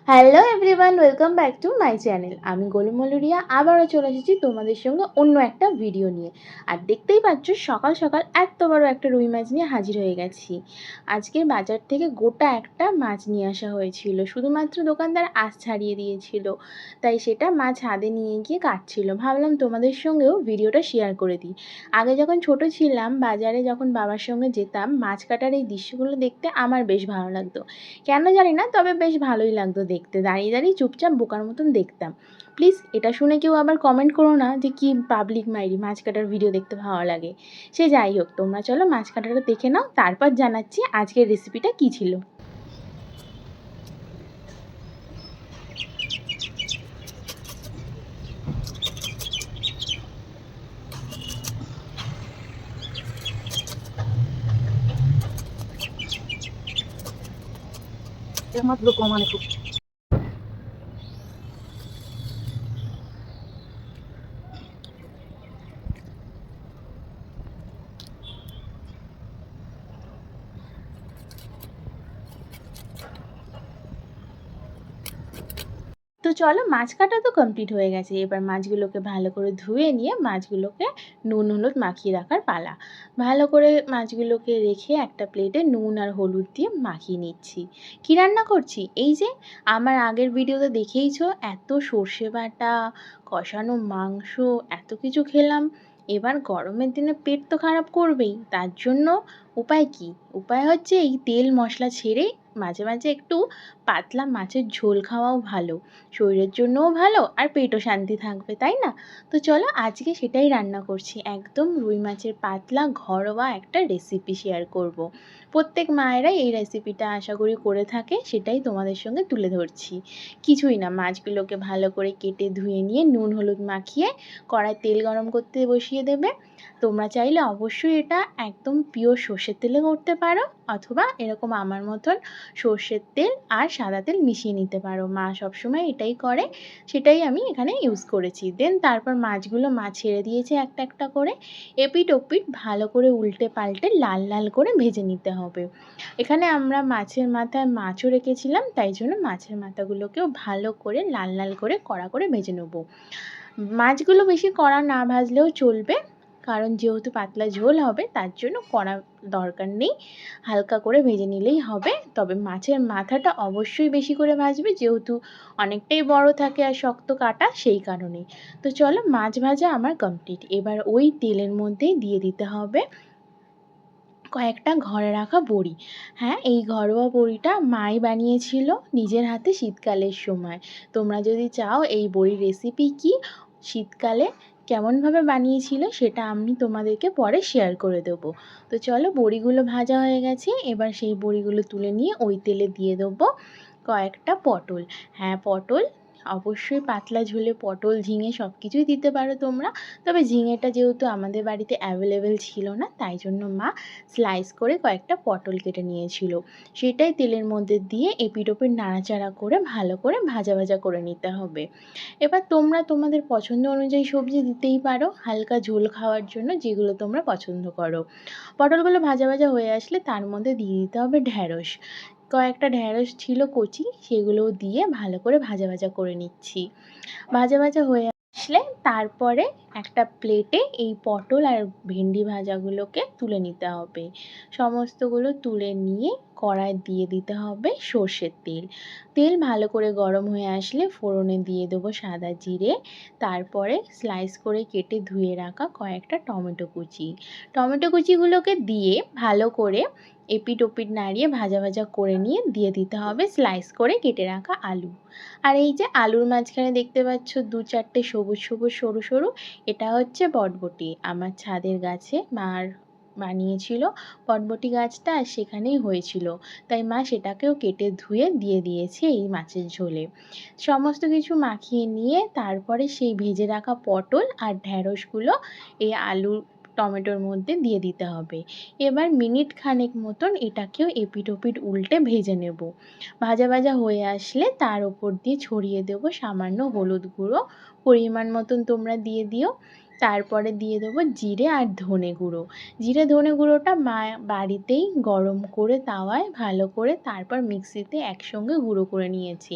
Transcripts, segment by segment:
Hello everyone, welcome back to my channel. আমি গোলু মলুরিয়া আবারও চলে এসেছি তোমাদের সঙ্গে অন্য একটা ভিডিও নিয়ে। আর দেখতেই পাচ্ছ সকাল সকাল এত বড় একটা রুই মাছ নিয়ে হাজির হয়ে গেছি। আজকে বাজার থেকে গোটা একটা মাছ নিয়ে আসা হয়েছিল, শুধুমাত্র দোকানদার আঁশ ছাড়িয়ে দিয়েছিল, তাই সেটা মা ছাদে নিয়ে গিয়ে কাটছিল। ভাবলাম তোমাদের সঙ্গেও ভিডিওটা শেয়ার করে দিই। আগে যখন ছোট ছিলাম, বাজারে যখন বাবার সঙ্গে যেতাম, মাছ কাটার এই দৃশ্যগুলো দেখতে আমার বেশ ভালো লাগতো। কেন জানি না, তবে বেশ ভালোই লাগতো দেখতে। দাঁড়িয়ে দাঁড়িয়ে চুপচাপ বোকার মতন দেখতাম। প্লিজ এটা শুনে কেউ আবার কমেন্ট করো না যে কি পাবলিক মাইরি, মাছ কাটার ভিডিও দেখতে ভালো লাগে। সে যাই হোক, তোমরা চলো মাছ কাটাটা দেখে নাও, তারপর জানাচ্ছি আজকের রেসিপিটা কী ছিল। একমাত্র কমানে খুব তো চলো, মাছ কাটা তো কমপ্লিট হয়ে গেছে। এবার মাছগুলোকে ভালো করে ধুয়ে নিয়ে মাছগুলোকে নুন হলুদ মাখিয়ে রাখার পালা। ভালো করে মাছগুলোকে রেখে একটা প্লেটে নুন আর হলুদ দিয়ে মাখিয়ে নিচ্ছি। কী রান্না করছি? এই যে আমার আগের ভিডিওতে দেখেইছো, এত সর্ষে বাটা, কষানো মাংস, এত কিছু খেলাম। এবার গরমের দিনে পেট তো খারাপ করবেই, তার জন্য উপায় কি? উপায় হচ্ছে এই তেল মশলা ছেড়ে মাঝে মাঝে একটু পাতলা মাছের ঝোল খাওয়াও ভালো। শরীরের জন্যও ভালো আর পেটও শান্তি থাকবে, তাই না? তো চলো আজকে সেটাই রান্না করছি। একদম রুই মাছের পাতলা ঘরোয়া একটা রেসিপি শেয়ার করব। প্রত্যেক মায়েরাই এই রেসিপিটা আশা করি করে থাকে, সেটাই তোমাদের সঙ্গে তুলে ধরছি। কিছুই না, মাছগুলোকে ভালো করে কেটে ধুয়ে নিয়ে নুন হলুদ মাখিয়ে কড়াই তেল গরম করতে বসিয়ে দেবে। তোমরা চাইলে অবশ্যই এটা একদম পিওর সর্ষের তেলে করতে পারো, অথবা এরকম আমার মতন সর্ষের তেল আর সাদা তেল মিশিয়ে নিতে পারো। মা সবসময় এটাই করে, সেটাই আমি এখানে ইউজ করেছি। দেন তারপর মাছগুলো মা ছেড়ে দিয়েছে একটা একটা করে। এপিঠ ওপিঠ ভালো করে উল্টে পাল্টে লাল লাল করে ভেজে নিতে হবে। এখানে আমরা মাছের মাথায় মাছও রেখেছিলাম, তাই জন্য মাছের মাথাগুলোকেও ভালো করে লাল লাল করে কড়া করে ভেজে নেব। মাছগুলো বেশি কড়া না ভাজলেও চলবে, কারণ যেহেতু পাতলা ঝোল হবে তার জন্য কড়া দরকার নেই, হালকা করে ভেজে নিলেই হবে। তবে মাছের মাথাটা অবশ্যই বেশি করে ভাজবে, যেহেতু অনেকটাই বড় থাকে আর শক্ত কাটা, সেই কারণেই। তো চলো, মাছ ভাজা আমার কমপ্লিট। এবার ওই তেলের মধ্যেই দিয়ে দিতে হবে কয়েকটা ঘরে রাখা বড়ি। হ্যাঁ, এই ঘরোয়া বড়িটা মাই বানিয়েছিল নিজের হাতে শীতকালের সময়। তোমরা যদি চাও এই বড়ির রেসিপি কি শীতকালে কেমনভাবে বানিয়েছিল সেটা আমি তোমাদেরকে পরে শেয়ার করে দেবো। তো চলো, বড়িগুলো ভাজা হয়ে গেছে, এবার সেই বড়িগুলো তুলে নিয়ে ওই তেলে দিয়ে দেবো কয়েকটা পটল। হ্যাঁ, পটল অবশ্যই পাতলা ঝোলে পটল ঝিঙে সব কিছুই দিতে পারো তোমরা, তবে ঝিঙেটা যেহেতু আমাদের বাড়িতে অ্যাভেলেবেল ছিল না, তাই জন্য মা স্লাইস করে কয়েকটা পটল কেটে নিয়েছিল। সেটাই তেলের মধ্যে দিয়ে এপিঠ ওপিঠ নাড়াচাড়া করে ভালো করে ভাজা ভাজা করে নিতে হবে। এবার তোমরা তোমাদের পছন্দ অনুযায়ী সবজি দিতেই পারো, হালকা ঝোল খাওয়ার জন্য যেগুলো তোমরা পছন্দ করো। পটলগুলো ভাজা ভাজা হয়ে আসলে তার মধ্যে দিয়ে দিতে হবে ঢ্যাঁড়স। কয়েকটা ঢ্যাঁড়স ছিল কচি, সেগুলোও দিয়ে ভালো করে ভাজা ভাজা করে নিচ্ছি। ভাজা ভাজা হয়ে আসলে তারপরে একটা প্লেটে এই পটল আর ভেন্ডি ভাজাগুলোকে তুলে নিতে হবে। সমস্তগুলো তুলে নিয়ে কড়াই দিয়ে দিতে হবে সর্ষের তেল। তেল ভালো করে গরম হয়ে আসলে ফোড়নে দিয়ে দেবো সাদা জিরে, তারপরে স্লাইস করে কেটে ধুয়ে রাখা কয়েকটা টমেটো কুচি। টমেটো কুচিগুলোকে দিয়ে ভালো করে এপিঠ ওপিঠ নাড়িয়ে ভাজা ভাজা করে নিয়ে দিয়ে দিতে হবে স্লাইস করে কেটে রাখা আলু। আর এই যে আলুর মাঝখানে দেখতে পাচ্ছ দু চারটে সবুজ সবুজ সরু সরু, এটা হচ্ছে বটবটি। আমার ছাদের গাছে মার বানিয়েছিল বটবটি গাছটা, আর সেখানেই হয়েছিল, তাই মা সেটাকেও কেটে ধুয়ে দিয়ে দিয়েছে এই মাছের ঝোলে। সমস্ত কিছু মাখিয়ে নিয়ে তারপরে সেই ভেজে রাখা পটল আর ঢ্যাঁড়সগুলো এই আলু টমেটোর মধ্যে দিয়ে দিতে হবে। এবার মিনিট খানেক মতন এটাকেও এপিঠ ওপিঠ উল্টে ভেজে নেব। ভাজা ভাজা হয়ে আসলে তার ওপর দিয়ে ছড়িয়ে দেব সামান্য হলুদ গুঁড়ো, পরিমাণ মতন তোমরা দিয়ে দিও। তারপরে দিয়ে দেবো জিরে আর ধনে গুঁড়ো। জিরে ধনে গুঁড়োটা মা বাড়িতেই গরম করে তাওয়ায় ভালো করে তারপর মিক্সিতে একসঙ্গে গুঁড়ো করে নিয়েছি।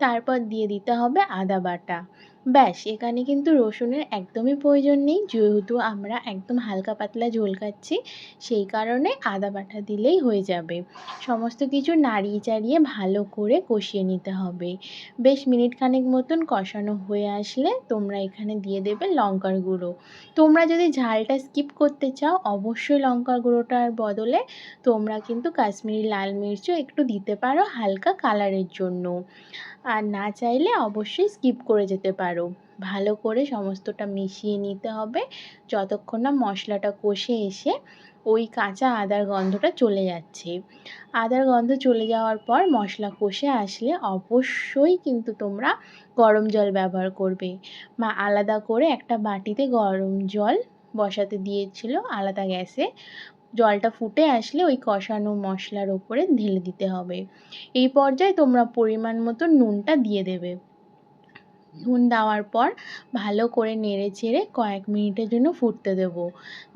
তারপর দিয়ে দিতে হবে আদা বাটা। ব্যাস, এখানে কিন্তু রসুনের একদমই প্রয়োজন নেই, যেহেতু আমরা একদম হালকা পাতলা ঝোল খাচ্ছি, সেই কারণে আদা বাটা দিলেই হয়ে যাবে। সমস্ত কিছু নাড়িয়ে চাড়িয়ে ভালো করে কষিয়ে নিতে হবে। বেশ মিনিট খানেক মতন কষানো হয়ে আসলে তোমরা এখানে দিয়ে দেবে লঙ্কার গুঁড়ো। তোমরা যদি ঝালটা স্কিপ করতে চাও, অবশ্যই লঙ্কার গুঁড়োটার বদলে তোমরা কিন্তু কাশ্মীরি লাল মির্চও একটু দিতে পারো হালকা কালারের জন্য। আর না চাইলে অবশ্যই স্কিপ করে যেতে পারো। ভালো করে সমস্তটা মিশিয়ে নিতে হবে যতক্ষণ না মশলাটা কষে এসে ওই কাঁচা আদার গন্ধটা চলে যাচ্ছে। আদার গন্ধ চলে যাওয়ার পর মশলা কষে আসলে অবশ্যই কিন্তু তোমরা গরম জল ব্যবহার করবে। মা আলাদা করে একটা বাটিতে গরম জল বসাতে দিয়েছিল আলাদা গ্যাসে। জলটা ফুটে আসলে ওই কষানো মশলার ওপরে ঢেলে দিতে হবে। এই পর্যায়ে তোমরা পরিমাণ মতো নুনটা দিয়ে দেবে। নুন দেওয়ার পর ভালো করে নেড়ে চেড়ে কয়েক মিনিটের জন্য ফুটতে দেবো।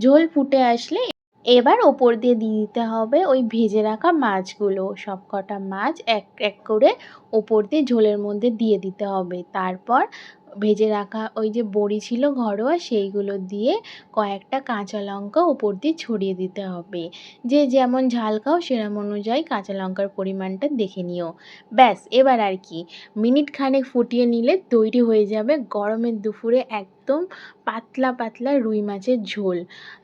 ঝোল ফুটে আসলে এবার ওপর দিয়ে দিতে হবে ওই ভেজে রাখা মাছগুলো। সবকটা মাছ এক এক করে ওপর দিয়ে ঝোলের মধ্যে দিয়ে দিতে হবে। তারপর ভেজে রাখা ওই যে বড়ি ছিল ঘরোয়া, সেইগুলো দিয়ে কয়েকটা কাঁচা লঙ্কা ওপর দিয়ে ছড়িয়ে দিতে হবে। যে যেমন ঝাল খাও সেরম অনুযায়ী কাঁচা লঙ্কার পরিমাণটা দেখে নিও। ব্যাস, এবার আর কি মিনিট খানেক ফুটিয়ে নিলে তৈরি হয়ে যাবে গরমের দুপুরে একদম পাতলা পাতলা রুই মাছের ঝোল।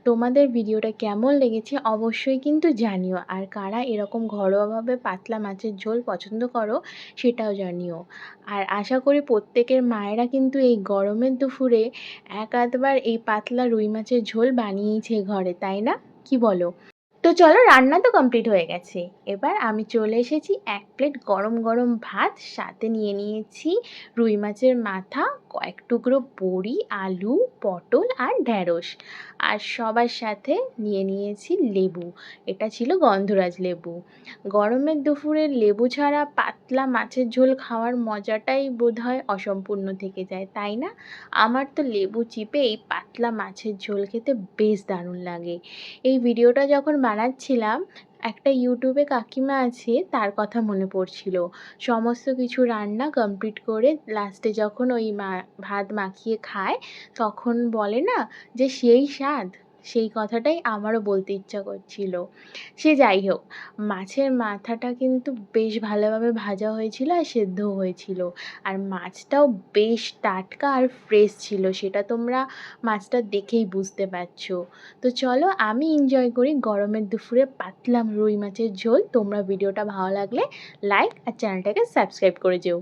তোমাদের ভিডিওটা কেমন লেগেছে অবশ্যই কিন্তু জানিও, আর কারা এরকম ঘরোয়াভাবে পাতলা মাছের ঝোল পছন্দ করো সেটাও জানিও। আর আশা করি প্রত্যেকের মায়েরা কিন্তু এই গরমের দুপুরে এক আধবার এই পাতলা রুই মাছের ঝোল বানিয়েইছে ঘরে, তাই না? কি বলো? তো চলো, রান্না তো কমপ্লিট হয়ে গেছে। এবার আমি চলে এসেছি এক প্লেট গরম গরম ভাত, সাথে নিয়ে নিয়েছি রুই মাছের মাথা, কয়েক টুকরো বড়ি, আলু, পটল আর ঢ্যাঁড়স। আর সবার সাথে নিয়ে নিয়েছি লেবু। এটা ছিল গন্ধরাজ লেবু। গরমের দুপুরে লেবু ছাড়া পাতলা মাছের ঝোল খাওয়ার মজাটাই বোধহয় অসম্পূর্ণ থেকে যায়, তাই না? আমার তো লেবু চিপে এই পাতলা মাছের ঝোল খেতে বেশ দারুণ লাগে। এই ভিডিওটা যখন বানাচ্ছিলাম, একটা ইউটিউবে কাকিমা আছে, তার কথা মনে পড়ছিল। সমস্ত কিছু রান্না কমপ্লিট করে লাস্টে যখন ওই ভাত মাখিয়ে খায়, তখন বলে না যে সেই স্বাদ, সেই কথাটাই আমারও বলতে ইচ্ছা করছিল। সে যাই হোক, মাছের মাথাটা কিন্তু বেশ ভালোভাবে ভাজা হয়েছিল আর সেদ্ধও হয়েছিল। আর মাছটাও বেশ টাটকা আর ফ্রেশ ছিল, সেটা তোমরা মাছটা দেখেই বুঝতে পারছো। তো চলো, আমি এনজয় করি গরমের দুপুরে পাতলা রুই মাছের ঝোল। তোমরা ভিডিওটা ভালো লাগলে লাইক আর চ্যানেলটাকে সাবস্ক্রাইব করে যেও।